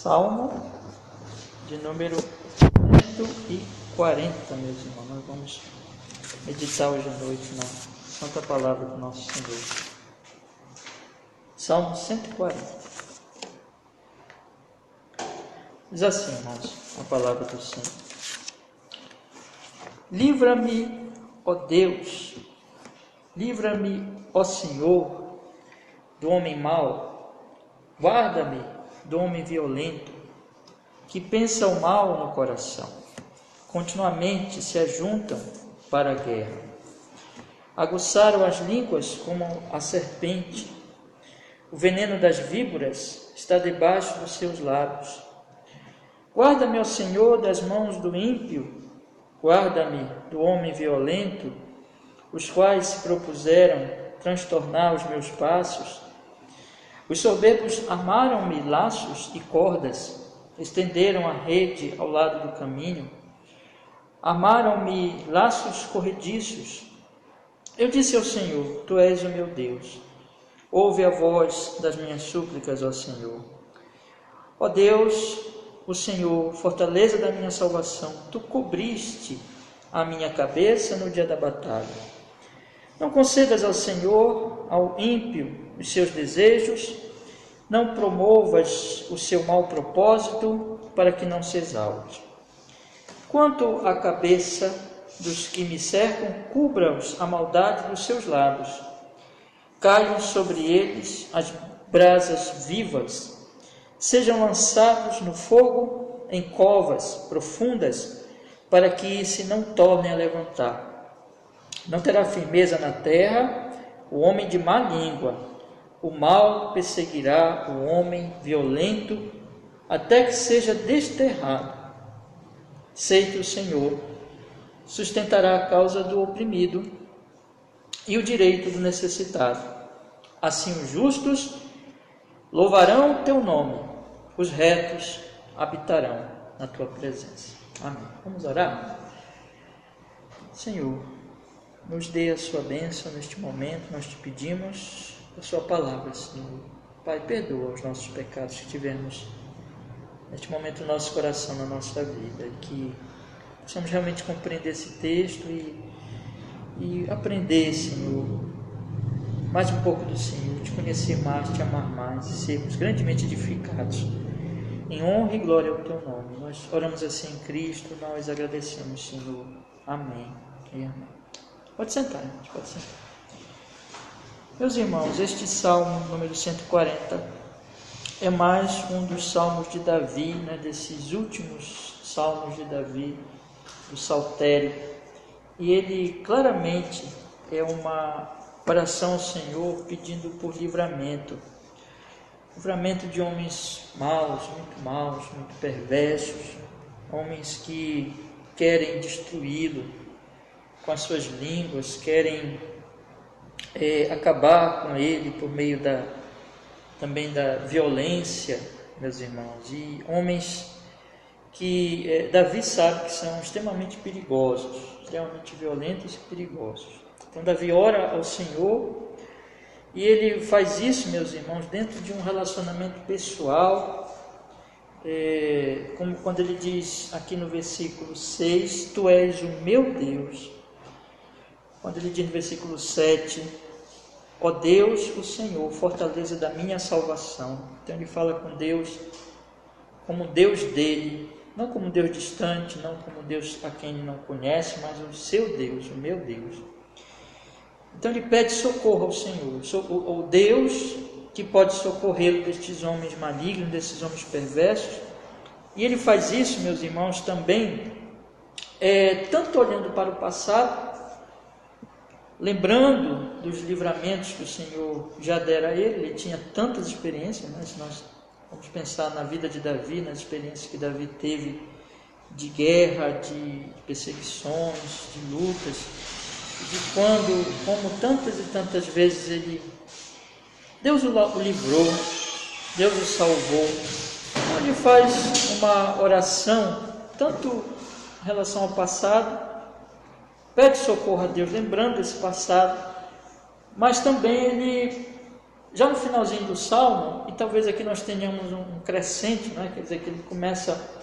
Salmo de número 140, meus irmãos. Nós vamos meditar hoje à noite na Santa Palavra do nosso Senhor. Salmo 140. Diz assim, irmãos, a palavra do Senhor. Livra-me, ó Deus, livra-me, ó Senhor, do homem mau, guarda-me do homem violento, que pensa o mal no coração, continuamente se ajuntam para a guerra. Aguçaram as línguas como a serpente, o veneno das víboras está debaixo dos seus lábios. Guarda-me, ó Senhor, das mãos do ímpio, guarda-me do homem violento, os quais se propuseram transtornar os meus passos. Os soberbos armaram-me laços e cordas, estenderam a rede ao lado do caminho, armaram-me laços corrediços. Eu disse ao Senhor, Tu és o meu Deus, ouve a voz das minhas súplicas, ó Senhor. Ó Deus, o Senhor, fortaleza da minha salvação, Tu cobriste a minha cabeça no dia da batalha. Não concedas ao Senhor, ao ímpio, os seus desejos, não promovas o seu mau propósito, para que não se exalte. Quanto à cabeça dos que me cercam, cubra-os a maldade dos seus lábios. Caiam sobre eles as brasas vivas, sejam lançados no fogo em covas profundas, para que se não tornem a levantar. Não terá firmeza na terra o homem de má língua. O mal perseguirá o homem violento até que seja desterrado. Sei que o Senhor sustentará a causa do oprimido e o direito do necessitado. Assim os justos louvarão o teu nome, os retos habitarão na tua presença. Amém. Vamos orar? Senhor, nos dê a sua bênção neste momento, nós te pedimos a sua palavra, Senhor. Pai, perdoa os nossos pecados que tivemos neste momento no nosso coração, na nossa vida, que possamos realmente compreender esse texto e aprender, Senhor, mais um pouco do Senhor, te conhecer mais, te amar mais e sermos grandemente edificados em honra e glória ao teu nome. Nós oramos assim em Cristo, nós agradecemos, Senhor. Amém e amém. Pode sentar, gente, pode sentar. Meus irmãos, este Salmo número 140 é mais um dos salmos de Davi, desses últimos salmos de Davi, do Saltério. E ele claramente é uma oração ao Senhor pedindo por livramento. Livramento de homens maus, muito perversos, homens que querem destruí-lo com as suas línguas, querem acabar com ele por meio também da violência, meus irmãos, e homens que Davi sabe que são extremamente perigosos, extremamente violentos e perigosos. Então Davi ora ao Senhor e ele faz isso, meus irmãos, dentro de um relacionamento pessoal, como quando ele diz aqui no versículo 6, Tu és o meu Deus. Quando ele diz no versículo 7, ó Deus, o Senhor, fortaleza da minha salvação. Então ele fala com Deus como Deus dele, não como Deus distante, não como Deus a quem ele não conhece, mas o seu Deus, o meu Deus. Então ele pede socorro ao Senhor, o Deus que pode socorrê-lo destes homens malignos, desses homens perversos. E ele faz isso, meus irmãos, também, tanto olhando para o passado, lembrando dos livramentos que o Senhor já dera a ele tinha tantas experiências, se nós vamos pensar na vida de Davi, nas experiências que Davi teve de guerra, de perseguições, de lutas, de como tantas e tantas vezes Deus o livrou, Deus o salvou. Então ele faz uma oração, tanto em relação ao passado, pede socorro a Deus, lembrando esse passado, mas também ele Já no finalzinho do Salmo, e talvez aqui nós tenhamos um crescente, né? Quer dizer, que ele começa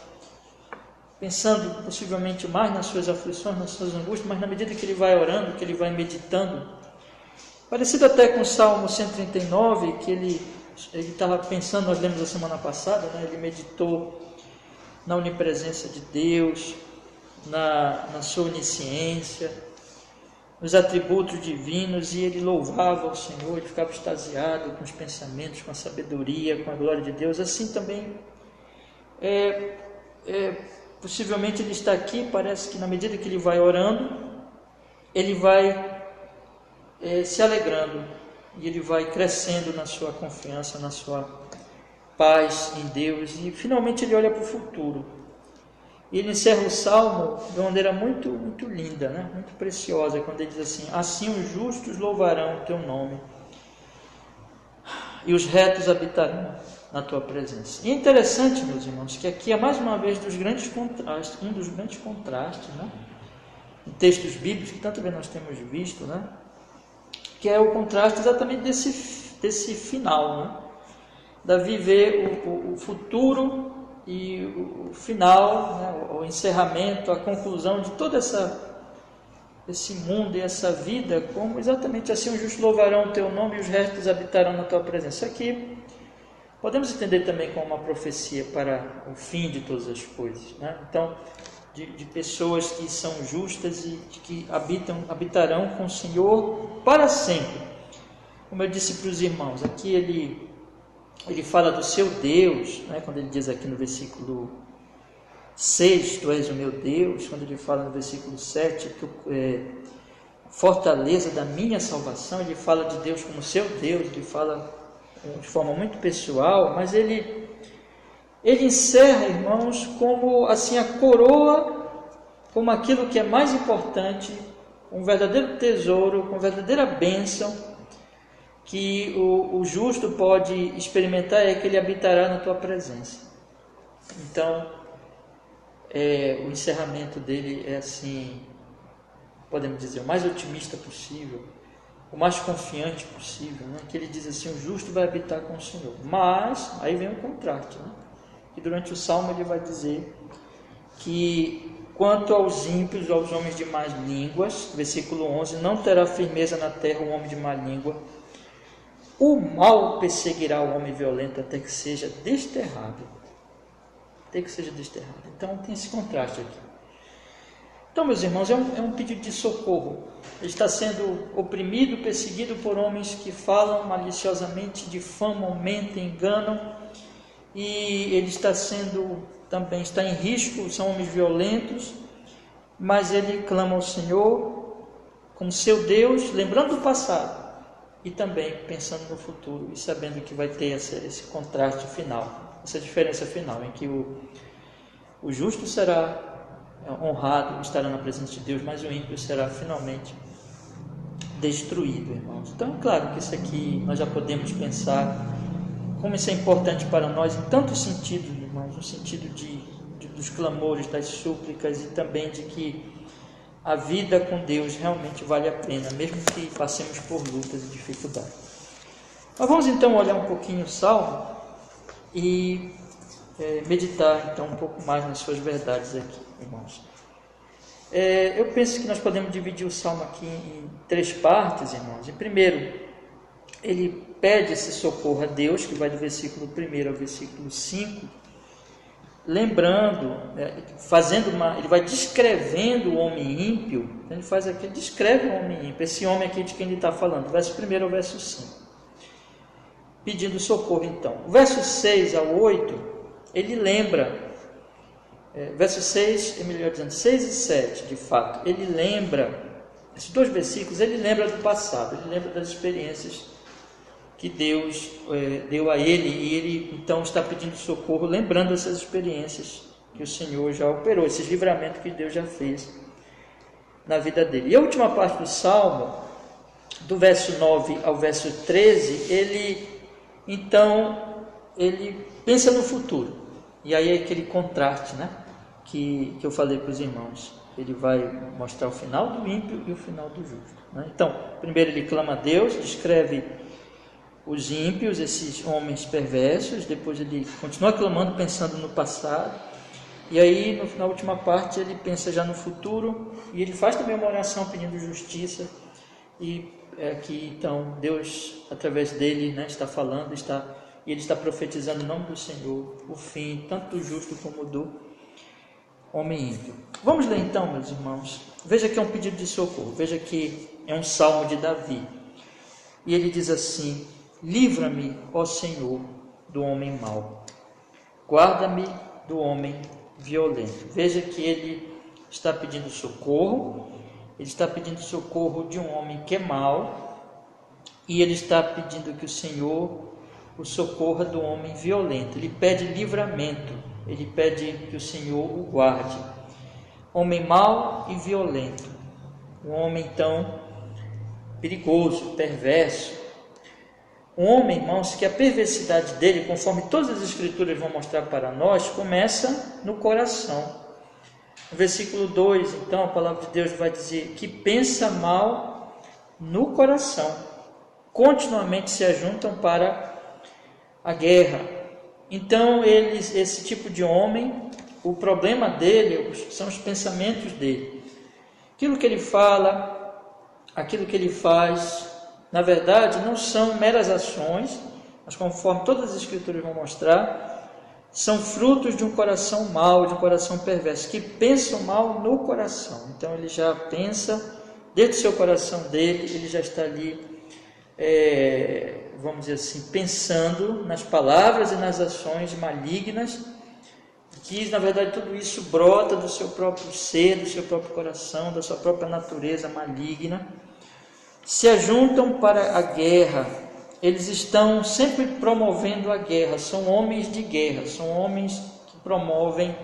pensando possivelmente mais nas suas aflições, nas suas angústias, mas na medida que ele vai orando, que ele vai meditando, parecido até com o Salmo 139, que ele estava pensando, nós lemos a semana passada, né? Ele meditou na onipresença de Deus, na sua onisciência, nos atributos divinos, e ele louvava o Senhor, ele ficava extasiado com os pensamentos, com a sabedoria, com a glória de Deus. Assim também, possivelmente ele está aqui, parece que na medida que ele vai orando, ele vai se alegrando, e ele vai crescendo na sua confiança, na sua paz em Deus, e finalmente ele olha para o futuro. E ele encerra o Salmo de uma maneira muito, muito linda, né? Muito preciosa, quando ele diz assim: assim os justos louvarão o teu nome, e os retos habitarão na tua presença. E é interessante, meus irmãos, que aqui é mais uma vez um dos grandes contrastes, né? Em textos bíblicos, que tanto bem nós temos visto, né? Que é o contraste exatamente desse final, né? Davi vê o futuro e o final, né? O encerramento, a conclusão de todo esse mundo e essa vida, como exatamente assim: os justos louvarão o teu nome e os restos habitarão na tua presença. Isso aqui podemos entender também como uma profecia para o fim de todas as coisas, né? Então, de pessoas que são justas e que habitarão com o Senhor para sempre. Como eu disse para os irmãos, aqui ele fala do seu Deus, né? Quando ele diz aqui no versículo 6, tu és o meu Deus. Quando ele fala no versículo 7, fortaleza da minha salvação, ele fala de Deus como seu Deus, ele fala de forma muito pessoal, mas ele encerra, irmãos, como assim a coroa, como aquilo que é mais importante, um verdadeiro tesouro, uma verdadeira bênção que o justo pode experimentar, é que ele habitará na tua presença. Então, o encerramento dele é assim, podemos dizer, o mais otimista possível, o mais confiante possível, né? Que ele diz assim: o justo vai habitar com o Senhor. Mas aí vem o contraste, né? E durante o Salmo ele vai dizer que quanto aos ímpios, aos homens de más línguas, versículo 11, não terá firmeza na terra o homem de má língua, o mal perseguirá o homem violento até que seja desterrado. Até que seja desterrado. Então tem esse contraste aqui. Então, meus irmãos, é um pedido de socorro. Ele está sendo oprimido, perseguido por homens que falam maliciosamente, difamam, mentem, enganam, e ele está em risco, são homens violentos, mas ele clama ao Senhor como seu Deus, lembrando do passado e também pensando no futuro e sabendo que vai ter esse contraste final, essa diferença final, em que o justo será honrado, estará na presença de Deus, mas o ímpio será finalmente destruído, irmãos. Então, claro que isso aqui nós já podemos pensar como isso é importante para nós em tantos sentidos, irmãos, no sentido dos clamores, das súplicas, e também de que a vida com Deus realmente vale a pena, mesmo que passemos por lutas e dificuldades. Mas vamos então olhar um pouquinho o Salmo e meditar então um pouco mais nas suas verdades aqui, irmãos. Eu penso que nós podemos dividir o Salmo aqui em 3 partes, irmãos. Em primeiro, ele pede esse socorro a Deus, que vai do versículo 1 ao versículo 5, lembrando, ele vai descrevendo o homem ímpio. Ele faz aqui, descreve o homem ímpio, esse homem aqui de quem ele está falando, verso 1 ao verso 5, pedindo socorro. Então, o verso 6 ao 8, ele lembra, verso 6, melhor dizendo, 6 e 7, de fato, ele lembra, esses 2 versículos, ele lembra do passado, ele lembra das experiências que Deus deu a ele, e ele então está pedindo socorro, lembrando essas experiências que o Senhor já operou, esses livramentos que Deus já fez na vida dele. E a última parte do Salmo, do verso 9 ao verso 13, ele pensa no futuro, e aí é aquele contraste, né, que eu falei para os irmãos. Ele vai mostrar o final do ímpio e o final do justo, né? Então, primeiro ele clama a Deus, descreve os ímpios, esses homens perversos. Depois ele continua clamando, pensando no passado. E aí, na última parte, ele pensa já no futuro. E ele faz também uma oração pedindo justiça. E é aqui, então, Deus, através dele, né, está falando, e ele está profetizando em nome do Senhor o fim, tanto do justo como do homem ímpio. Vamos ler então, meus irmãos. Veja que é um pedido de socorro. Veja que é um salmo de Davi. E ele diz assim: livra-me, ó Senhor, do homem mau. Guarda-me do homem violento. Veja que ele está pedindo socorro. Ele está pedindo socorro de um homem que é mau. E ele está pedindo que o Senhor o socorra do homem violento. Ele pede livramento. Ele pede que o Senhor o guarde. Homem mau e violento. Um homem tão perigoso, perverso. Um homem, irmãos, que a perversidade dele, conforme todas as escrituras vão mostrar para nós, começa no coração. No versículo 2, então, a palavra de Deus vai dizer que pensa mal no coração. Continuamente se ajuntam para a guerra. Então, esse tipo de homem, o problema dele são os pensamentos dele. Aquilo que ele fala, aquilo que ele faz, na verdade, não são meras ações, mas conforme todas as escrituras vão mostrar, são frutos de um coração mau, de um coração perverso, que pensam mal no coração. Então, ele já pensa, dentro do seu coração dele, ele já está ali, vamos dizer assim, pensando nas palavras e nas ações malignas, que na verdade tudo isso brota do seu próprio ser, do seu próprio coração, da sua própria natureza maligna. Se ajuntam para a guerra. Eles estão sempre promovendo a guerra. São homens de guerra, são homens que promovem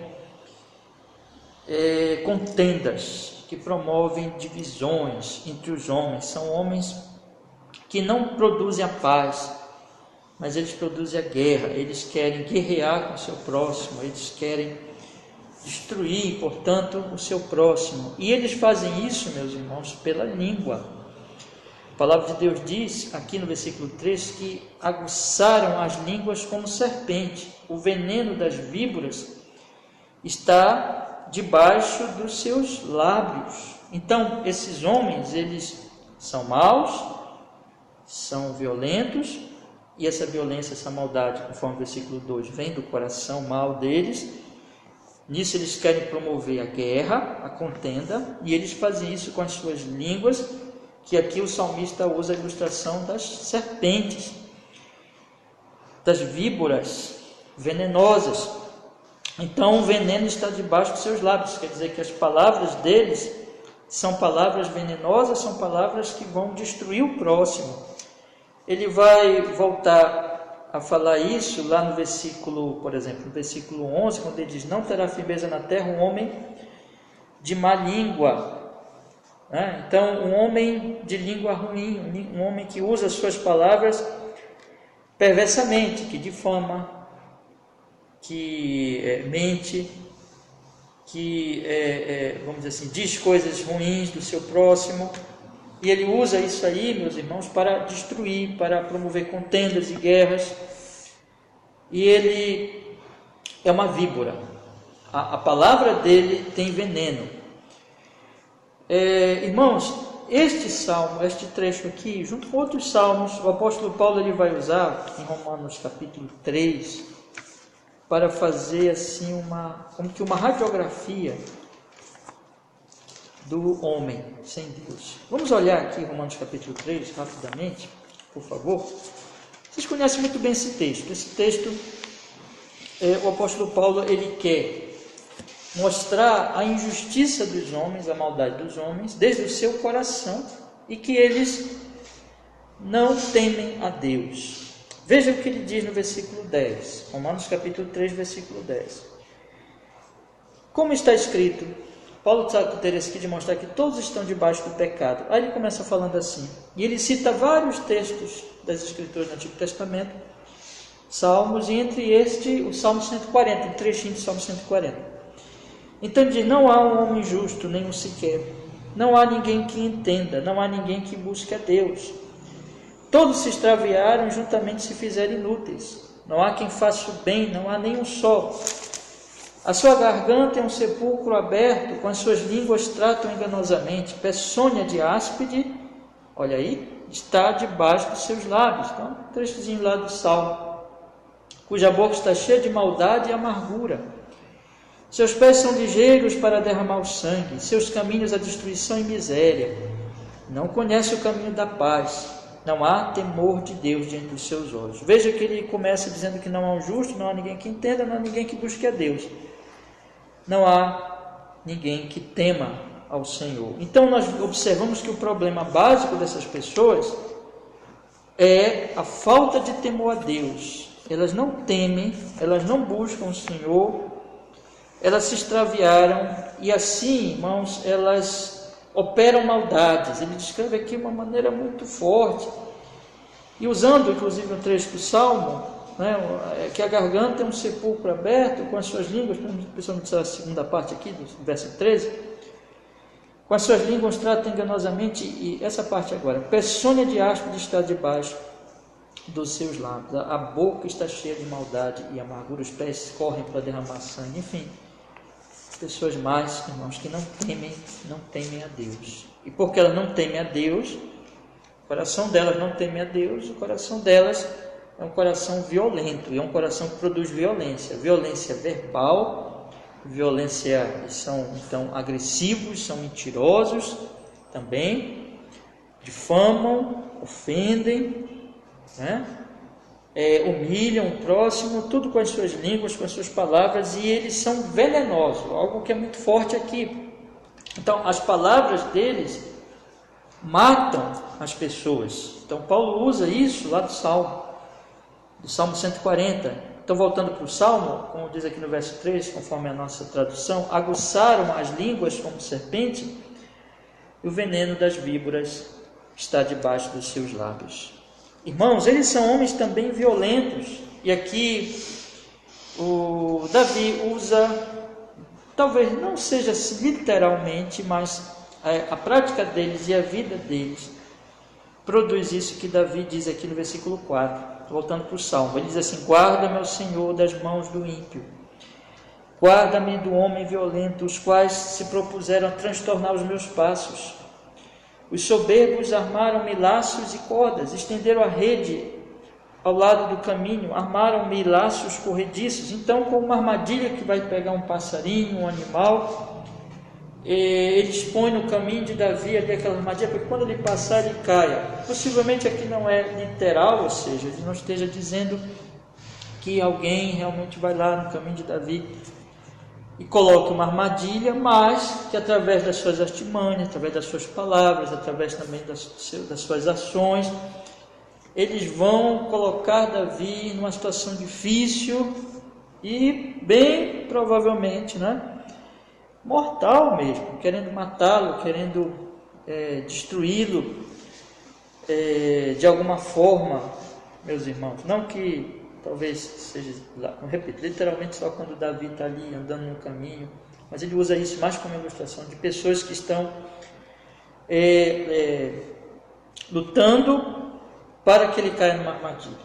contendas, que promovem divisões entre os homens. São homens que não produzem a paz, mas eles produzem a guerra. Eles querem guerrear com o seu próximo, eles querem destruir, portanto, o seu próximo. E eles fazem isso, meus irmãos, pela língua. A palavra de Deus diz, aqui no versículo 3, que aguçaram as línguas como serpente. O veneno das víboras está debaixo dos seus lábios. Então, esses homens, eles são maus, são violentos, e essa violência, essa maldade, conforme o versículo 2, vem do coração mau deles. Nisso eles querem promover a guerra, a contenda, e eles fazem isso com as suas línguas, que aqui o salmista usa a ilustração das serpentes, das víboras venenosas. Então o veneno está debaixo dos seus lábios, quer dizer que as palavras deles são palavras venenosas, são palavras que vão destruir o próximo. Ele vai voltar a falar isso lá no versículo, por exemplo, no versículo 11, quando ele diz: não terá firmeza na terra um homem de má língua. Então, um homem de língua ruim, um homem que usa as suas palavras perversamente, que difama, que mente, que, vamos dizer assim, diz coisas ruins do seu próximo. E ele usa isso aí, meus irmãos, para destruir, para promover contendas e guerras. E ele é uma víbora. A palavra dele tem veneno. Irmãos, este salmo, este trecho aqui, junto com outros salmos, o apóstolo Paulo ele vai usar em Romanos capítulo 3, para fazer assim como que uma radiografia do homem sem Deus. Vamos olhar aqui Romanos capítulo 3, rapidamente, por favor. Vocês conhecem muito bem esse texto. Esse texto, o apóstolo Paulo, ele quer mostrar a injustiça dos homens, a maldade dos homens, desde o seu coração, e que eles não temem a Deus. Veja o que ele diz no versículo 10, Romanos capítulo 3, versículo 10. Como está escrito, Paulo está com interesse aqui de mostrar que todos estão debaixo do pecado. Aí ele começa falando assim, e ele cita vários textos das Escrituras do Antigo Testamento, salmos, e entre este, o Salmo 140, um trechinho do Salmo 140. Então ele diz: não há um homem justo, nem um sequer. Não há ninguém que entenda, não há ninguém que busque a Deus. Todos se extraviaram e juntamente se fizeram inúteis. Não há quem faça o bem, não há nenhum só. A sua garganta é um sepulcro aberto, com as suas línguas tratam enganosamente. Peçonha de áspide, olha aí, está debaixo dos seus lábios. Então, um trechozinho lá do Salmo. Cuja boca está cheia de maldade e amargura. Seus pés são ligeiros para derramar o sangue, seus caminhos a destruição e miséria. Não conhece o caminho da paz. Não há temor de Deus diante dos seus olhos. Veja que ele começa dizendo que não há um justo, não há ninguém que entenda, não há ninguém que busque a Deus. Não há ninguém que tema ao Senhor. Então nós observamos que o problema básico dessas pessoas é a falta de temor a Deus. Elas não temem, elas não buscam o Senhor, elas se extraviaram e assim, irmãos, elas operam maldades. Ele descreve aqui uma maneira muito forte. E usando, inclusive, um trecho do Salmo, que a garganta é um sepulcro aberto, com as suas línguas, principalmente a segunda parte aqui, do verso 13, com as suas línguas trata enganosamente, e essa parte agora, peçonha de áspide está debaixo dos seus lábios, a boca está cheia de maldade e amargura, os pés correm para derramar sangue, enfim, pessoas mais, irmãos, que não temem a Deus. E porque elas não temem a Deus, o coração delas não teme a Deus, o coração delas é um coração violento, é um coração que produz violência verbal, violência, são então agressivos, são mentirosos também, difamam, ofendem, humilham o próximo, tudo com as suas línguas, com as suas palavras, e eles são venenosos, algo que é muito forte aqui. Então, as palavras deles matam as pessoas. Então, Paulo usa isso lá do Salmo 140. Então, voltando para o Salmo, como diz aqui no verso 3, conforme a nossa tradução, aguçaram as línguas como serpente, e o veneno das víboras está debaixo dos seus lábios. Irmãos, eles são homens também violentos, e aqui o Davi usa, talvez não seja literalmente, mas a prática deles e a vida deles produz isso que Davi diz aqui no versículo 4, voltando para o Salmo. Ele diz assim: guarda-me, ó Senhor, das mãos do ímpio, guarda-me do homem violento, os quais se propuseram a transtornar os meus passos. Os soberbos armaram-me laços e cordas, estenderam a rede ao lado do caminho, armaram-me laços corrediços. Então, com uma armadilha que vai pegar um passarinho, um animal, eles põem no caminho de Davi ali aquela armadilha, porque quando ele passar, ele caia. Possivelmente aqui não é literal, ou seja, ele não esteja dizendo que alguém realmente vai lá no caminho de Davi e coloca uma armadilha, mas que através das suas artimanhas, através das suas palavras, através também das suas ações, eles vão colocar Davi numa situação difícil e bem provavelmente, mortal mesmo, querendo matá-lo, querendo destruí-lo de alguma forma, meus irmãos. Não que talvez seja, repito, literalmente só quando Davi está ali andando no caminho, mas ele usa isso mais como ilustração de pessoas que estão lutando para que ele caia numa armadilha,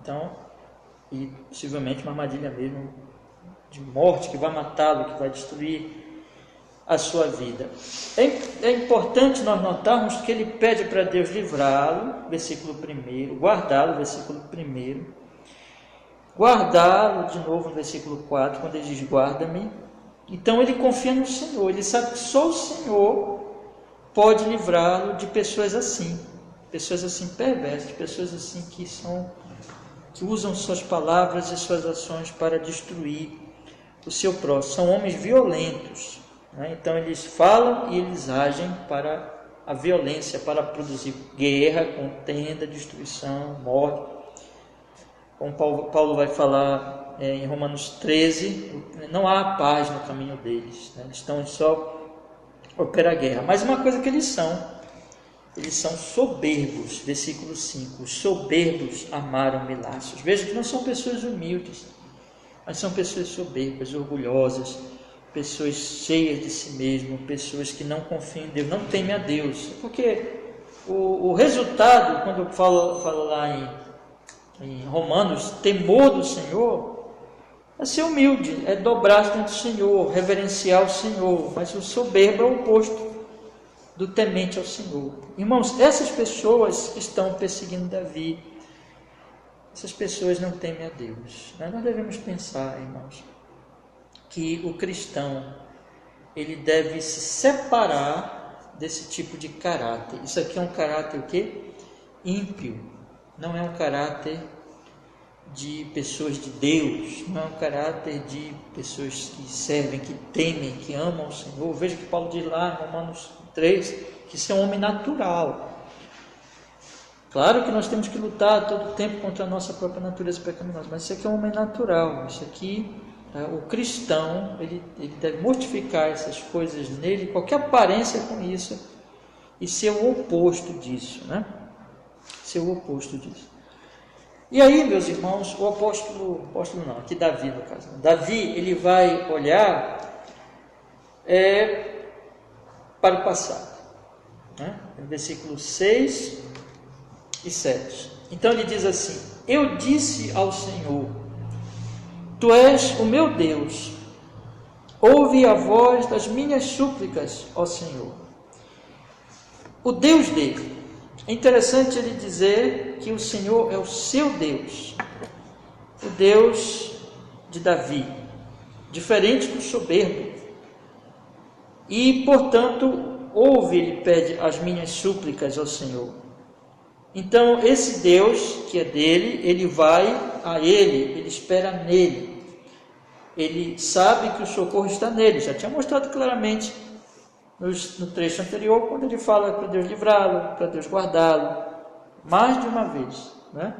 Então, e possivelmente uma armadilha mesmo de morte, que vai matá-lo, que vai destruir a sua vida. É importante nós notarmos que ele pede para Deus livrá-lo, versículo 1, guardá-lo, versículo 1, guardá-lo de novo no versículo 4, quando ele diz guarda-me. Então ele confia no Senhor, ele sabe que só o Senhor pode livrá-lo de pessoas assim perversas, pessoas assim que usam suas palavras e suas ações para destruir o seu próximo. São homens violentos, Então eles falam e eles agem para a violência, para produzir guerra, contenda, destruição, morte. Como Paulo vai falar em Romanos 13, não há paz no caminho deles, Eles estão só operar guerra. Mas uma coisa que eles são soberbos, versículo 5, os soberbos armaram-me laços. Veja que não são pessoas humildes, mas são pessoas soberbas, orgulhosas, pessoas cheias de si mesmo, pessoas que não confiam em Deus, não temem a Deus, porque o resultado, quando eu falo lá em Romanos, temor do Senhor, é ser humilde, é dobrar-se diante do Senhor, reverenciar o Senhor. Mas o soberbo é o oposto do temente ao Senhor. Irmãos, essas pessoas que estão perseguindo Davi, essas pessoas não temem a Deus. Nós devemos pensar, irmãos, que o cristão, ele deve se separar desse tipo de caráter. Isso aqui é um caráter o quê? Ímpio. Não é um caráter de pessoas de Deus, não é um caráter de pessoas que servem, que temem, que amam o Senhor. Veja que Paulo diz lá em Romanos 3, que isso é um homem natural. Claro que nós temos que lutar todo o tempo contra a nossa própria natureza pecaminosa, mas isso aqui é um homem natural. Isso aqui, o cristão, ele deve mortificar essas coisas nele, qualquer aparência com isso, e ser o oposto disso, né? Ser o oposto disso. E aí, meus irmãos, o apóstolo não, aqui Davi no caso. Davi, ele vai olhar para o passado, né? No versículo 6 e 7. Então ele diz assim: eu disse ao Senhor, tu és o meu Deus, ouve a voz das minhas súplicas, ó Senhor. O Deus dele. É interessante ele dizer que o Senhor é o seu Deus, o Deus de Davi, diferente do soberbo. E, portanto, ouve, ele pede as minhas súplicas ao Senhor. Então, esse Deus que é dele, ele vai a ele espera nele. Ele sabe que o socorro está nele, já tinha mostrado claramente no trecho anterior, quando ele fala para Deus livrá-lo, para Deus guardá-lo, mais de uma vez, né?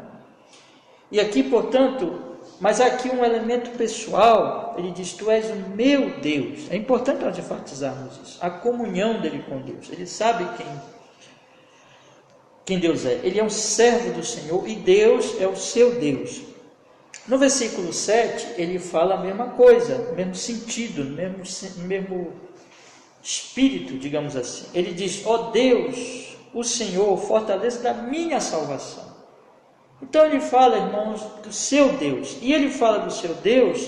E aqui, portanto, mas aqui um elemento pessoal, ele diz, tu és o meu Deus. É importante nós enfatizarmos isso, a comunhão dele com Deus. Ele sabe quem Deus é. Ele é um servo do Senhor e Deus é o seu Deus. No versículo 7, ele fala a mesma coisa, mesmo sentido, mesmo espírito, digamos assim. Ele diz, ó Deus, o Senhor, fortaleza da minha salvação. Então ele fala, irmãos, do seu Deus. E ele fala do seu Deus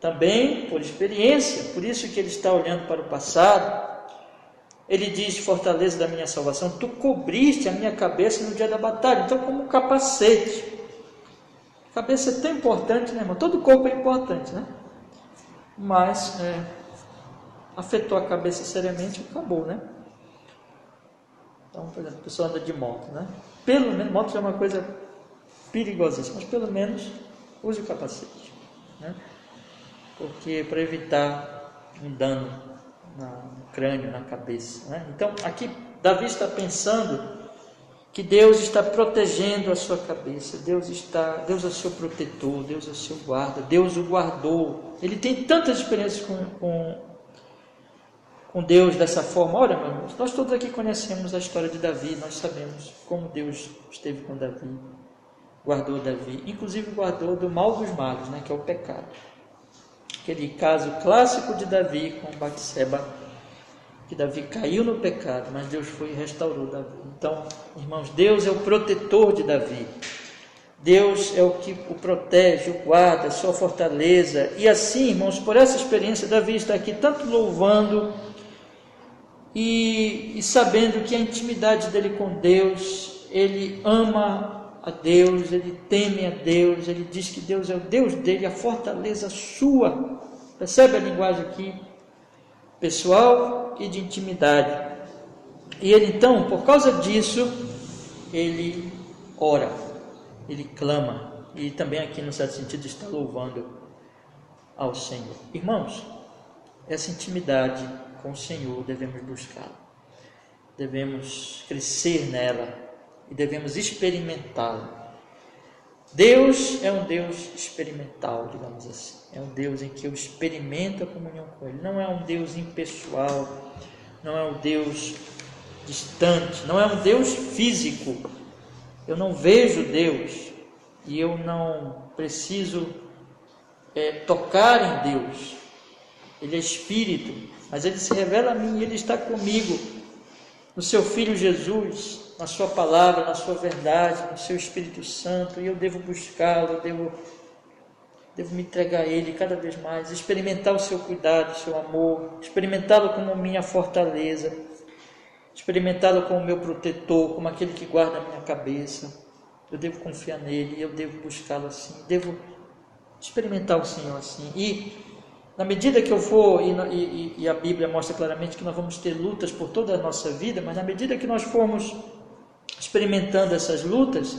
também por experiência, por isso que ele está olhando para o passado. Ele diz, fortaleza da minha salvação, tu cobriste a minha cabeça no dia da batalha. Então, como um capacete. A cabeça é tão importante, né, irmão? Todo corpo é importante, né? Mas afetou a cabeça seriamente, acabou, né? Então, por exemplo, a pessoa anda de moto, né? Pelo menos, moto é uma coisa perigosíssima, mas pelo menos use o capacete, né? Porque para evitar um dano no crânio, na cabeça, né? Então, aqui Davi está pensando que Deus está protegendo a sua cabeça, Deus é o seu protetor, Deus é o seu guarda, Deus o guardou. Ele tem tantas experiências com Deus dessa forma. Olha, meu irmão, nós todos aqui conhecemos a história de Davi, nós sabemos como Deus esteve com Davi, guardou Davi, inclusive guardou do mal dos males, né, que é o pecado. Aquele caso clássico de Davi com Batseba, que Davi caiu no pecado, mas Deus foi e restaurou Davi. Então, irmãos, Deus é o protetor de Davi. Deus é o que o protege, o guarda, a sua fortaleza. E assim, irmãos, por essa experiência, Davi está aqui tanto louvando e sabendo que a intimidade dele com Deus, ele ama a Deus, ele teme a Deus, ele diz que Deus é o Deus dele, a fortaleza sua. Percebe a linguagem aqui? Pessoal e de intimidade. E ele então, por causa disso, ele ora, ele clama, e também aqui no certo sentido está louvando ao Senhor. Irmãos, essa intimidade com o Senhor devemos buscá-la, devemos crescer nela e devemos experimentá-la. Deus é um Deus experimental, digamos assim. É um Deus em que eu experimento a comunhão com Ele. Não é um Deus impessoal, não é um Deus distante, não é um Deus físico. Eu não vejo Deus e eu não preciso tocar em Deus. Ele é Espírito, mas Ele se revela a mim e Ele está comigo. no seu Filho Jesus, na sua palavra, na sua verdade, no seu Espírito Santo, e eu devo buscá-lo, devo me entregar a Ele cada vez mais, experimentar o seu cuidado, o seu amor, experimentá-lo como minha fortaleza, experimentá-lo como meu protetor, como aquele que guarda a minha cabeça. Eu devo confiar nele, eu devo buscá-lo assim, devo experimentar o Senhor assim. E na medida que eu for, e a Bíblia mostra claramente que nós vamos ter lutas por toda a nossa vida, mas na medida que nós formos experimentando essas lutas,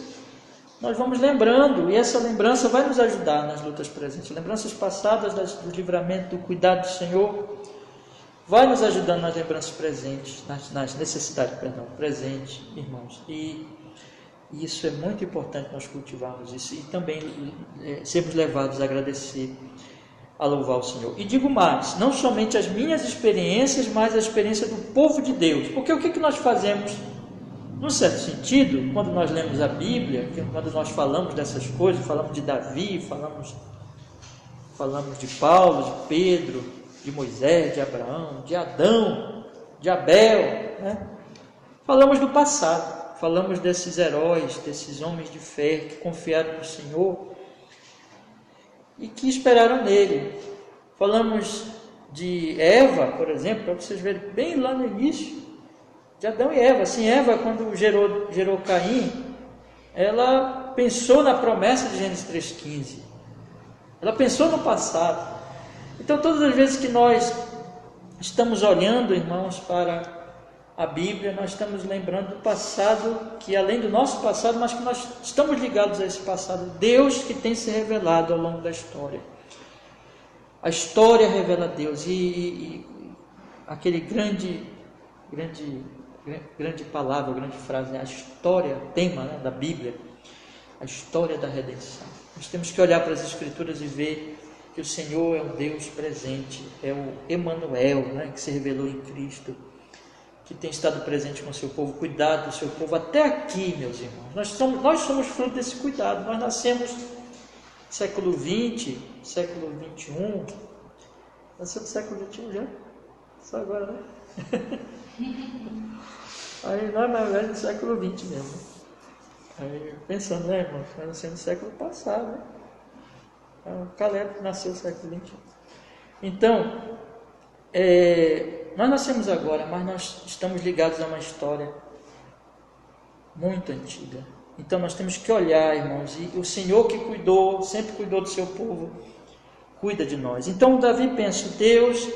nós vamos lembrando, e essa lembrança vai nos ajudar nas lutas presentes. Lembranças passadas do livramento, do cuidado do Senhor, vai nos ajudando nas lembranças presentes, nas necessidades, presentes, irmãos. E isso é muito importante nós cultivarmos isso e também sermos levados a agradecer, a louvar o Senhor. E digo mais, não somente as minhas experiências, mas a experiência do povo de Deus. Porque o que nós fazemos, num certo sentido, quando nós lemos a Bíblia, quando nós falamos dessas coisas, falamos de Davi, falamos de Paulo, de Pedro, de Moisés, de Abraão, de Adão, de Abel, né? Falamos do passado, falamos desses heróis, desses homens de fé que confiaram no Senhor e que esperaram nele. Falamos de Eva, por exemplo, para vocês verem bem lá no início, de Adão e Eva. Assim, Eva, quando gerou Caim, ela pensou na promessa de Gênesis 3,15. Ela pensou no passado. Então, todas as vezes que nós estamos olhando, irmãos, para a Bíblia, nós estamos lembrando do passado, que além do nosso passado, mas que nós estamos ligados a esse passado. Deus que tem se revelado ao longo da história. A história revela Deus. E aquele grande palavra, grande frase, né? A história, tema, né, da Bíblia, a história da redenção. Nós temos que olhar para as Escrituras e ver que o Senhor é um Deus presente, é o Emanuel, né, que se revelou em Cristo, que tem estado presente com o seu povo, cuidado do seu povo até aqui, meus irmãos. Nós somos fruto desse cuidado. Nós nascemos no século XX, século XXI. Nasceu no século XXI já? Só agora, né? Aí nós, na verdade, no século XX mesmo. Aí, pensando, né, irmão? Nós nascemos no século passado, né? O Caleb nasceu no século XXI. Então, nós nascemos agora, mas nós estamos ligados a uma história muito antiga. Então nós temos que olhar, irmãos, e o Senhor que cuidou, sempre cuidou do seu povo, cuida de nós. Então Davi pensa: Deus,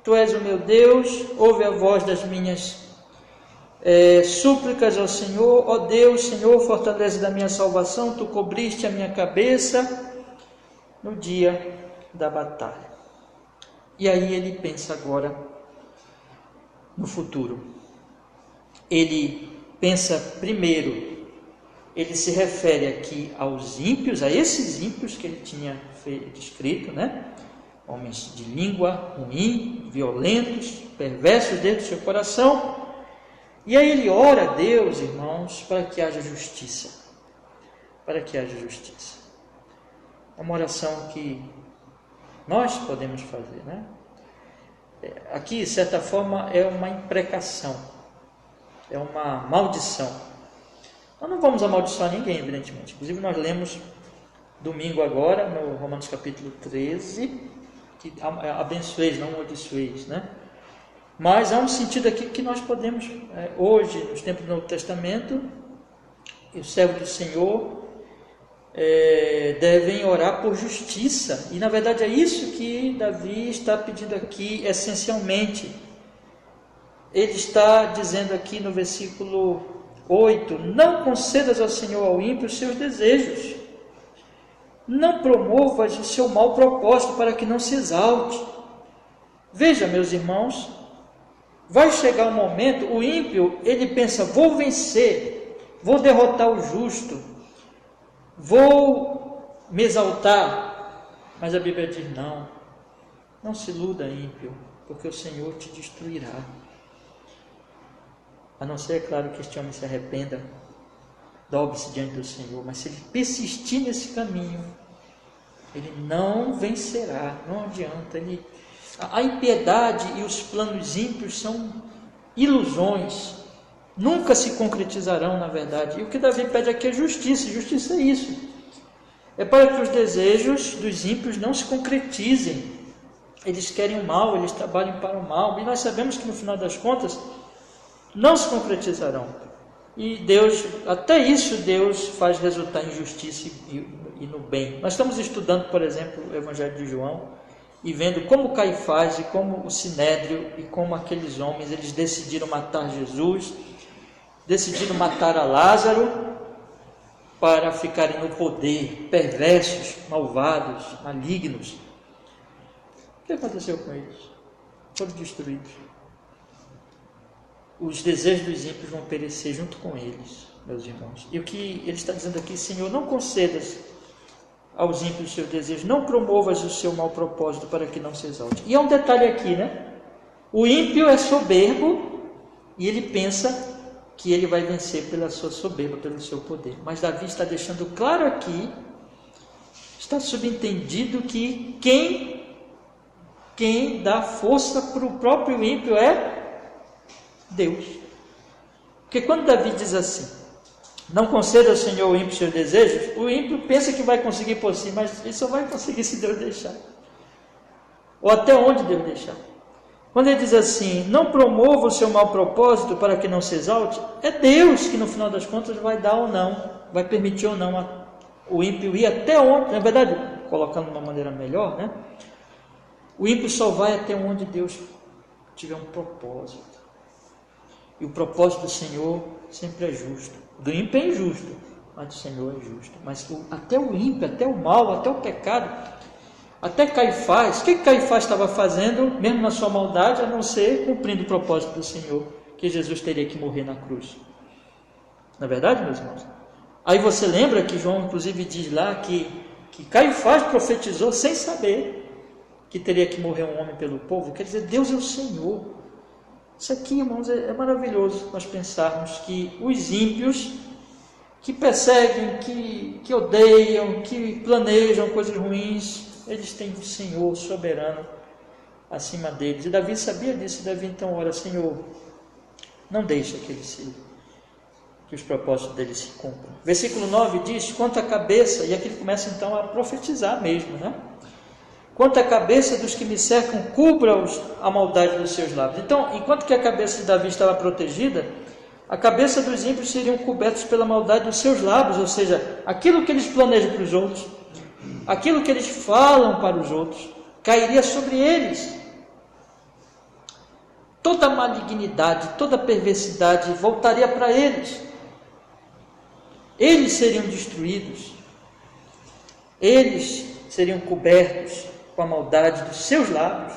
Tu és o meu Deus, ouve a voz das minhas súplicas ao Senhor. Ó Deus, Senhor, fortaleza da minha salvação, Tu cobriste a minha cabeça no dia da batalha. E aí ele pensa agora no futuro. Ele pensa primeiro, ele se refere aqui aos ímpios, a esses ímpios que ele tinha descrito, né? Homens de língua ruim, violentos, perversos dentro do seu coração. E aí ele ora a Deus, irmãos, para que haja justiça. Para que haja justiça. É uma oração que nós podemos fazer, né? Aqui, de certa forma, é uma imprecação, é uma maldição. Nós não vamos amaldiçoar ninguém, evidentemente. Inclusive, nós lemos domingo agora, no Romanos capítulo 13, que abençoeis, não amaldiçoeis, né? Mas há um sentido aqui que nós podemos, hoje, nos tempos do Novo Testamento, os servos do Senhor devem orar por justiça, e na verdade é isso que Davi está pedindo aqui essencialmente. Ele está dizendo aqui no versículo 8: não concedas ao Senhor, ao ímpio, os seus desejos, não promovas o seu mau propósito, para que não se exalte. Veja, meus irmãos, vai chegar um momento, o ímpio, ele pensa: vou vencer, vou derrotar o justo, vou me exaltar. Mas a Bíblia diz: não se iluda, ímpio, porque o Senhor te destruirá. A não ser, é claro, que este homem se arrependa, dobre-se diante do Senhor. Mas se ele persistir nesse caminho, ele não vencerá, não adianta. A impiedade e os planos ímpios são ilusões, nunca se concretizarão na verdade. E o que Davi pede aqui é justiça. Justiça é isso. É para que os desejos dos ímpios não se concretizem. Eles querem o mal, eles trabalham para o mal. E nós sabemos que no final das contas não se concretizarão. E Deus, até isso Deus faz resultar em justiça e no bem. Nós estamos estudando, por exemplo, o Evangelho de João e vendo como Caifás e como o Sinédrio e como aqueles homens, eles decidiram matar Jesus, decidiram matar a Lázaro para ficarem no poder, perversos, malvados, malignos. O que aconteceu com eles? Foram destruídos. Os desejos dos ímpios vão perecer junto com eles, meus irmãos. E o que ele está dizendo aqui, Senhor, não concedas aos ímpios os seus desejos, não promovas o seu mau propósito para que não se exalte. E há um detalhe aqui, né? O ímpio é soberbo e ele pensa que ele vai vencer pela sua soberba, pelo seu poder. Mas Davi está deixando claro aqui, está subentendido que quem dá força para o próprio ímpio é Deus. Porque quando Davi diz assim, não conceda ao Senhor o ímpio seus desejos, o ímpio pensa que vai conseguir por si, mas ele só vai conseguir se Deus deixar. Ou até onde Deus deixar. Quando ele diz assim, não promova o seu mau propósito para que não se exalte, é Deus que no final das contas vai dar ou não, vai permitir ou não o ímpio ir até onde, na verdade, colocando de uma maneira melhor, né? O ímpio só vai até onde Deus tiver um propósito. E o propósito do Senhor sempre é justo. Do ímpio é injusto, mas do Senhor é justo. Mas até o ímpio, até o mal, até o pecado, até Caifás, o que Caifás estava fazendo, mesmo na sua maldade, a não ser cumprindo o propósito do Senhor, que Jesus teria que morrer na cruz. Não é verdade, meus irmãos? Aí você lembra que João, inclusive, diz lá que Caifás profetizou sem saber que teria que morrer um homem pelo povo. Quer dizer, Deus é o Senhor. Isso aqui, irmãos, é maravilhoso nós pensarmos que os ímpios que perseguem, que odeiam, que planejam coisas ruins, eles têm o Senhor soberano acima deles. E Davi sabia disso. Davi então ora, Senhor, não deixa que os propósitos deles se cumpram. Versículo 9 diz, quanto à cabeça, e aqui ele começa então a profetizar mesmo, né? Quanto à cabeça dos que me cercam, cubra-os a maldade dos seus lábios. Então, enquanto que a cabeça de Davi estava protegida, a cabeça dos ímpios seriam cobertos pela maldade dos seus lábios, ou seja, aquilo que eles planejam para os outros, aquilo que eles falam para os outros, cairia sobre eles. Toda malignidade, toda perversidade voltaria para eles. Eles seriam destruídos. Eles seriam cobertos com a maldade dos seus lábios.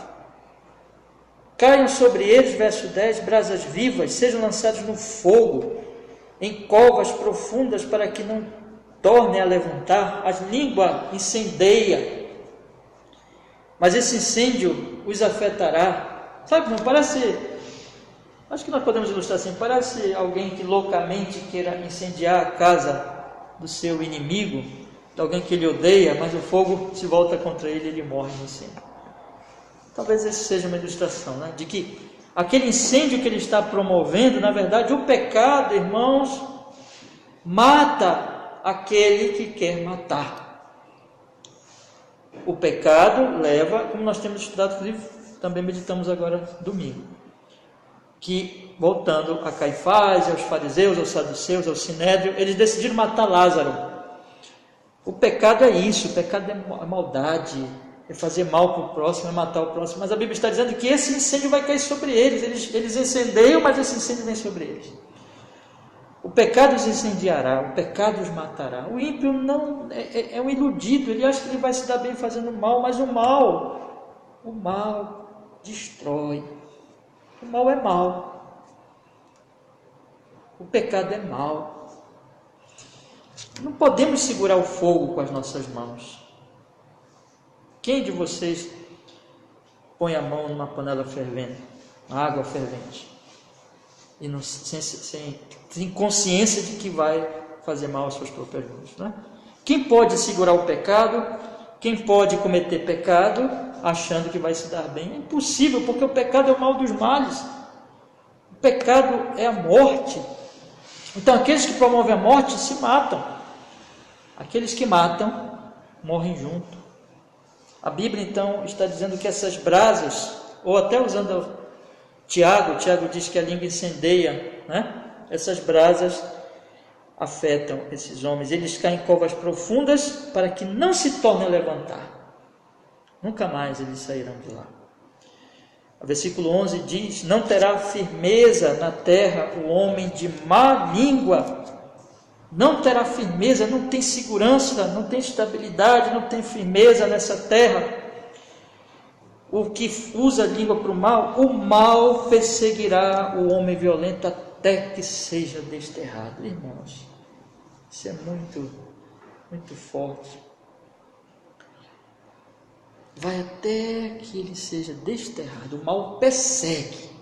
Caiam sobre eles, verso 10, brasas vivas, sejam lançados no fogo, em covas profundas, para que não tornem a levantar. A língua incendeia, mas esse incêndio os afetará. Sabe, não parece... Acho que nós podemos ilustrar assim, parece alguém que loucamente queira incendiar a casa do seu inimigo, de alguém que ele odeia, mas o fogo se volta contra ele e ele morre no incêndio. Talvez essa seja uma ilustração, né? De que aquele incêndio que ele está promovendo, na verdade, o pecado, irmãos, mata aquele que quer matar. O pecado leva, como nós temos estudado, inclusive, também meditamos agora domingo, que, voltando a Caifás, aos fariseus, aos saduceus, ao sinédrio, eles decidiram matar Lázaro. O pecado é isso, o pecado é maldade, é fazer mal para o próximo, é matar o próximo. Mas a Bíblia está dizendo que esse incêndio vai cair sobre eles. Eles incendeiam, mas esse incêndio vem sobre eles. O pecado os incendiará, o pecado os matará. O ímpio não é um iludido, ele acha que ele vai se dar bem fazendo mal, mas o mal destrói. O mal é mal. O pecado é mal. Não podemos segurar o fogo com as nossas mãos. Quem de vocês põe a mão numa panela fervendo, água fervente, e não, sem consciência de que vai fazer mal às suas próprias mãos, né? Quem pode segurar o pecado? Quem pode cometer pecado achando que vai se dar bem? É impossível, porque o pecado é o mal dos males. O pecado é a morte. Então aqueles que promovem a morte se matam. Aqueles que matam morrem junto. A Bíblia então está dizendo que essas brasas, ou até usando Tiago diz que a língua incendeia, né? Essas brasas afetam esses homens. Eles caem em covas profundas para que não se tornem a levantar. Nunca mais eles sairão de lá. O versículo 11 diz: não terá firmeza na terra o homem de má língua. Não terá firmeza, não tem segurança, não tem estabilidade, não tem firmeza nessa terra. O que usa a língua para o mal perseguirá o homem violento até que seja desterrado. Irmãos, isso é muito, muito forte. Vai até que ele seja desterrado. O mal persegue.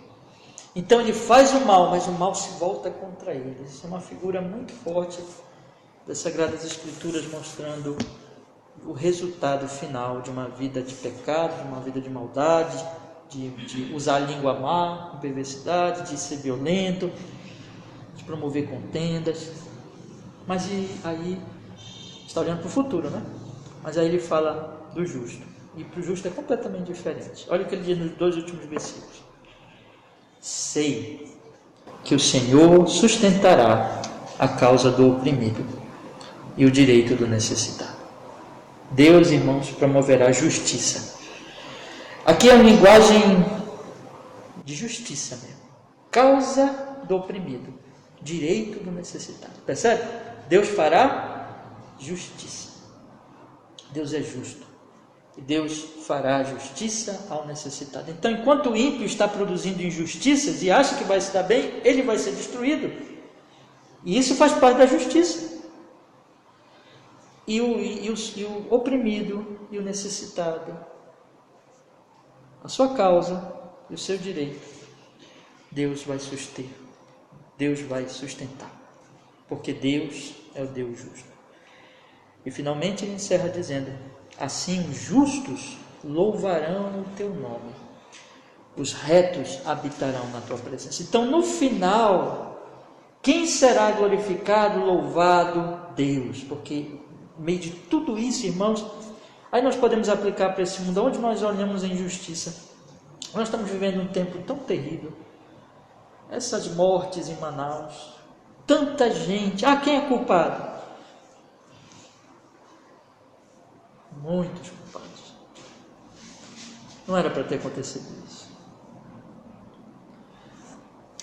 Então ele faz o mal, mas o mal se volta contra ele. Isso é uma figura muito forte das Sagradas Escrituras, mostrando o resultado final de uma vida de pecado, de uma vida de maldade, de usar a língua má, com perversidade, de ser violento, de promover contendas. Mas aí está olhando para o futuro, né? Mas aí ele fala do justo. E para o justo é completamente diferente. Olha o que ele diz nos 2 últimos versículos. Sei que o Senhor sustentará a causa do oprimido e o direito do necessitado. Deus, irmãos, promoverá justiça. Aqui é uma linguagem de justiça mesmo. Causa do oprimido, direito do necessitado. Percebe? Deus fará justiça. Deus é justo. E Deus fará justiça ao necessitado. Então, enquanto o ímpio está produzindo injustiças e acha que vai se dar bem, ele vai ser destruído. E isso faz parte da justiça. E o oprimido e o necessitado, a sua causa e o seu direito, Deus vai suster. Deus vai sustentar. Porque Deus é o Deus justo. E finalmente ele encerra dizendo: assim os justos louvarão o teu nome, os retos habitarão na tua presença. Então no final, quem será glorificado, louvado? Deus. Porque no meio de tudo isso, irmãos, aí nós podemos aplicar para esse mundo, onde nós olhamos a injustiça. Nós estamos vivendo um tempo tão terrível, essas mortes em Manaus, tanta gente. Quem é culpado? Muitos culpados. Não era para ter acontecido isso.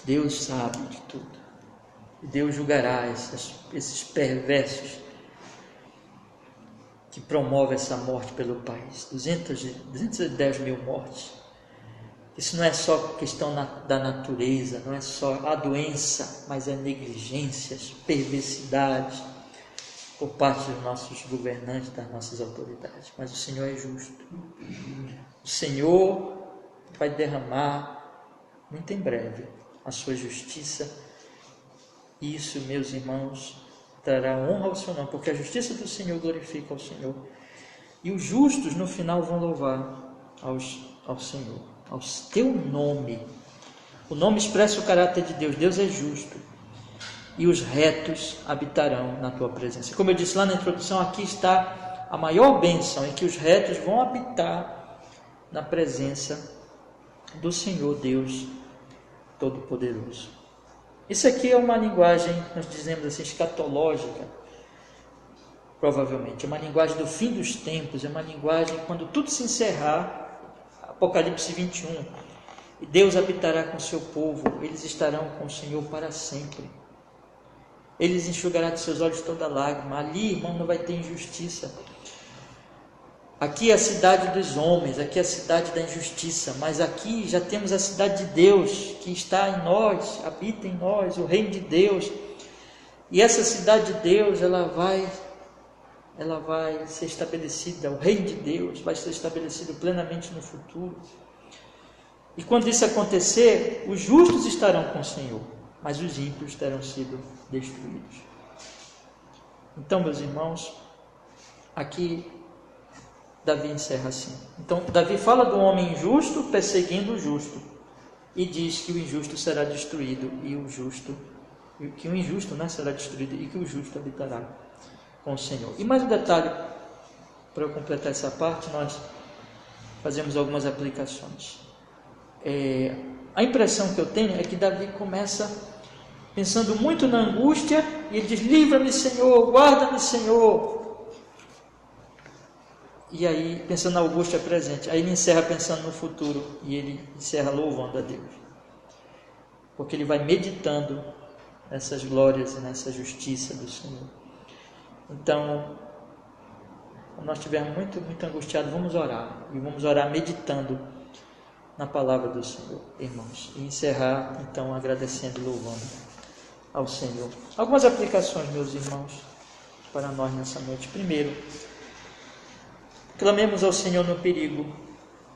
Deus sabe de tudo. E Deus julgará esses perversos que promovem essa morte pelo país. 210 mil mortes. Isso não é só questão da natureza, não é só a doença, mas é negligências, perversidades por parte dos nossos governantes, das nossas autoridades. Mas o Senhor é justo. O Senhor vai derramar muito em breve a sua justiça. E isso, meus irmãos, trará honra ao seu nome, porque a justiça do Senhor glorifica ao Senhor. E os justos no final vão louvar ao Senhor, ao teu nome. O nome expressa o caráter de Deus. Deus é justo. E os retos habitarão na tua presença. Como eu disse lá na introdução, aqui está a maior bênção, em que os retos vão habitar na presença do Senhor Deus Todo-Poderoso. Isso aqui é uma linguagem, nós dizemos assim, escatológica, provavelmente. É uma linguagem do fim dos tempos, é uma linguagem quando tudo se encerrar, Apocalipse 21, e Deus habitará com o seu povo, eles estarão com o Senhor para sempre. Eles enxugará de seus olhos toda lágrima. Ali, irmão, não vai ter injustiça. Aqui é a cidade dos homens, aqui é a cidade da injustiça, mas aqui já temos a cidade de Deus, que está em nós, habita em nós, o reino de Deus. E essa cidade de Deus, ela vai ser estabelecida, o reino de Deus vai ser estabelecido plenamente no futuro. E quando isso acontecer, os justos estarão com o Senhor, mas os ímpios terão sido destruídos. Então, meus irmãos, aqui Davi encerra assim. Então, Davi fala do homem injusto perseguindo o justo e diz que o injusto será destruído e o justo que o injusto, né, será destruído e que o justo habitará com o Senhor. E mais um detalhe, para eu completar essa parte, nós fazemos algumas aplicações. A impressão que eu tenho é que Davi começa pensando muito na angústia, e ele diz: livra-me, Senhor, guarda-me, Senhor. E aí, pensando na angústia presente, aí ele encerra pensando no futuro, e ele encerra louvando a Deus, porque ele vai meditando nessas glórias e nessa justiça do Senhor. Então, quando nós estivermos muito angustiados, vamos orar, e vamos orar meditando na palavra do Senhor, irmãos, e encerrar então agradecendo e louvando ao Senhor. Algumas aplicações, meus irmãos, para nós nessa noite. Primeiro, clamemos ao Senhor no perigo,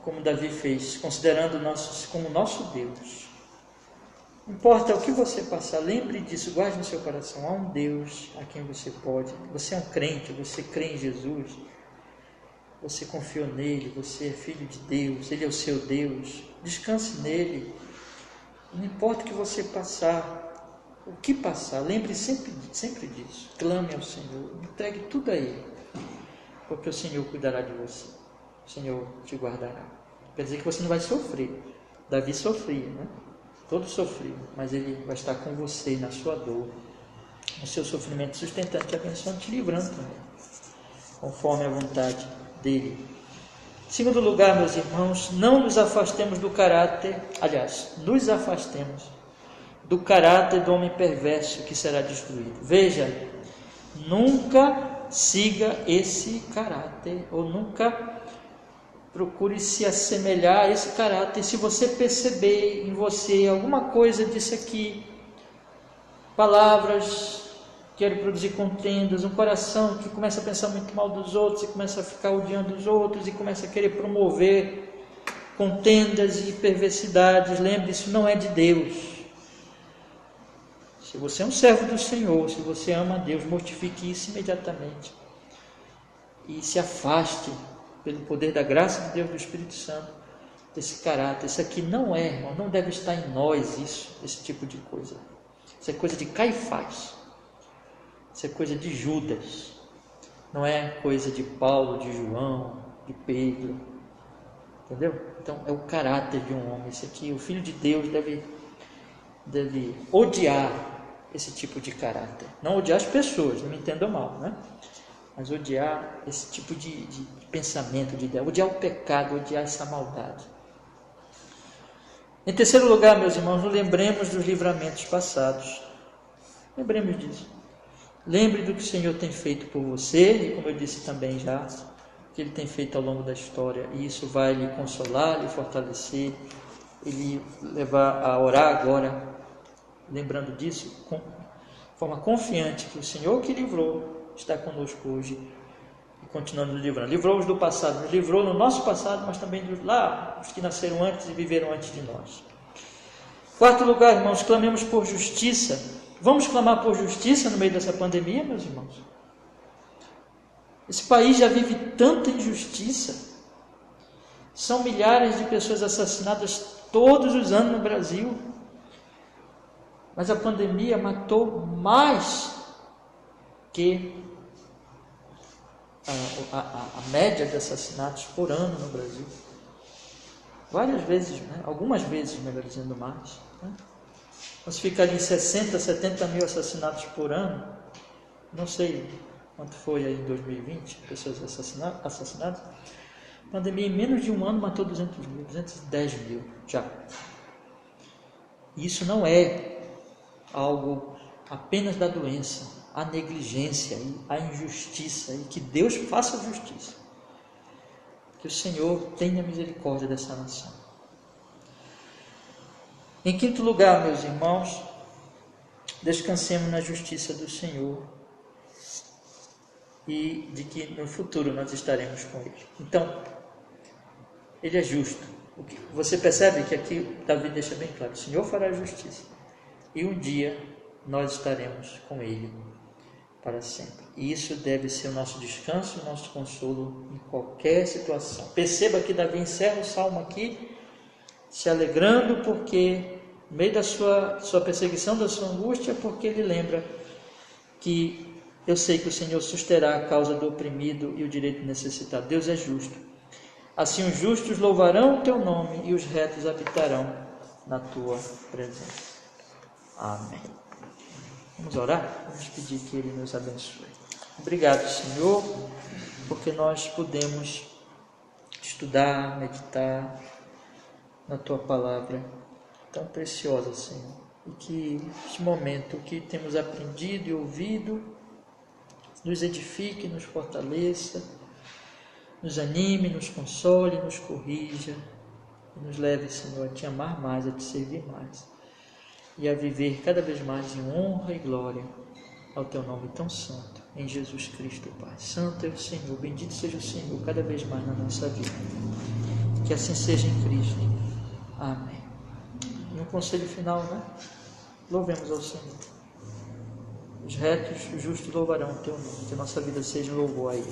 como Davi fez, considerando como nosso Deus. Não importa o que você passar, lembre disso, guarde no seu coração. Há um Deus a quem você pode. Você é um crente, você crê em Jesus, você confiou nele, você é filho de Deus, ele é o seu Deus. Descanse nele. Não importa o que você passar, o que passar, lembre sempre disso. Clame ao Senhor, entregue tudo a ele, porque o Senhor cuidará de você, o Senhor te guardará. Quer dizer que você não vai sofrer. Davi sofria, né? Todos sofriam, mas ele vai estar com você na sua dor, no seu sofrimento, sustentando, te abençoando, te livrando também, conforme a vontade dele. Segundo lugar, meus irmãos, não nos afastemos do caráter, nos afastemos do caráter do homem perverso que será destruído. Veja, nunca siga esse caráter, ou nunca procure se assemelhar a esse caráter. Se você perceber em você alguma coisa disso aqui, palavras que querem produzir contendas, um coração que começa a pensar muito mal dos outros e começa a ficar odiando os outros e começa a querer promover contendas e perversidades, lembre, isso não é de Deus. Se você é um servo do Senhor, se você ama a Deus, mortifique isso imediatamente e se afaste, pelo poder da graça de Deus, do Espírito Santo, desse caráter. Isso aqui não é, irmão, não deve estar em nós esse tipo de coisa. Isso é coisa de Caifás, isso é coisa de Judas, não é coisa de Paulo, de João, de Pedro, entendeu? Então é o caráter de um homem. Isso aqui, o Filho de Deus deve odiar esse tipo de caráter, não odiar as pessoas, não me entendam mal, né? Mas odiar esse tipo de pensamento, de ideia, odiar o pecado, odiar essa maldade. Em terceiro lugar, meus irmãos, nos lembremos dos livramentos passados. Lembremos disso. Lembre do que o Senhor tem feito por você, e como eu disse também já, que Ele tem feito ao longo da história, e isso vai lhe consolar, lhe fortalecer, e lhe levar a orar agora, lembrando disso, com forma confiante, que o Senhor que livrou está conosco hoje e continuando nos livrando. Livrou-os do passado, nos livrou no nosso passado, mas também os que nasceram antes e viveram antes de nós. Quarto lugar, irmãos, clamemos por justiça. Vamos clamar por justiça no meio dessa pandemia, meus irmãos? Esse país já vive tanta injustiça. São milhares de pessoas assassinadas todos os anos no Brasil. Mas a pandemia matou mais que a média de assassinatos por ano no Brasil. Várias vezes, né? Algumas vezes, melhor dizendo, mais. Né? Nós fica ali em 60, 70 mil assassinatos por ano. Não sei quanto foi aí em 2020, pessoas assassinadas. A pandemia, em menos de um ano, matou 200 mil, 210 mil já. E isso não é algo apenas da doença, a negligência, a injustiça, e que Deus faça justiça. Que o Senhor tenha misericórdia dessa nação. Em quinto lugar, meus irmãos, descansemos na justiça do Senhor e de que no futuro nós estaremos com Ele. Então, Ele é justo. Você percebe que aqui Davi deixa bem claro: o Senhor fará justiça e um dia nós estaremos com Ele para sempre. E isso deve ser o nosso descanso, o nosso consolo em qualquer situação. Perceba que Davi encerra o salmo aqui se alegrando porque No meio da sua perseguição, da sua angústia, porque ele lembra que eu sei que o Senhor susterá a causa do oprimido e o direito do necessitado. Deus é justo. Assim os justos louvarão o teu nome e os retos habitarão na tua presença. Amém. Vamos orar? Vamos pedir que Ele nos abençoe. Obrigado, Senhor, porque nós podemos estudar, meditar na tua palavra tão preciosa, Senhor. E que este momento que temos aprendido e ouvido nos edifique, nos fortaleça, nos anime, nos console, nos corrija e nos leve, Senhor, a te amar mais, a te servir mais e a viver cada vez mais em honra e glória ao teu nome tão santo, em Jesus Cristo, Pai. Santo é o Senhor, bendito seja o Senhor cada vez mais na nossa vida. Que assim seja em Cristo. Amém. E um conselho final, né? Louvemos ao Senhor. Os retos, os justos louvarão o teu nome, que a nossa vida seja um louvor a Ele.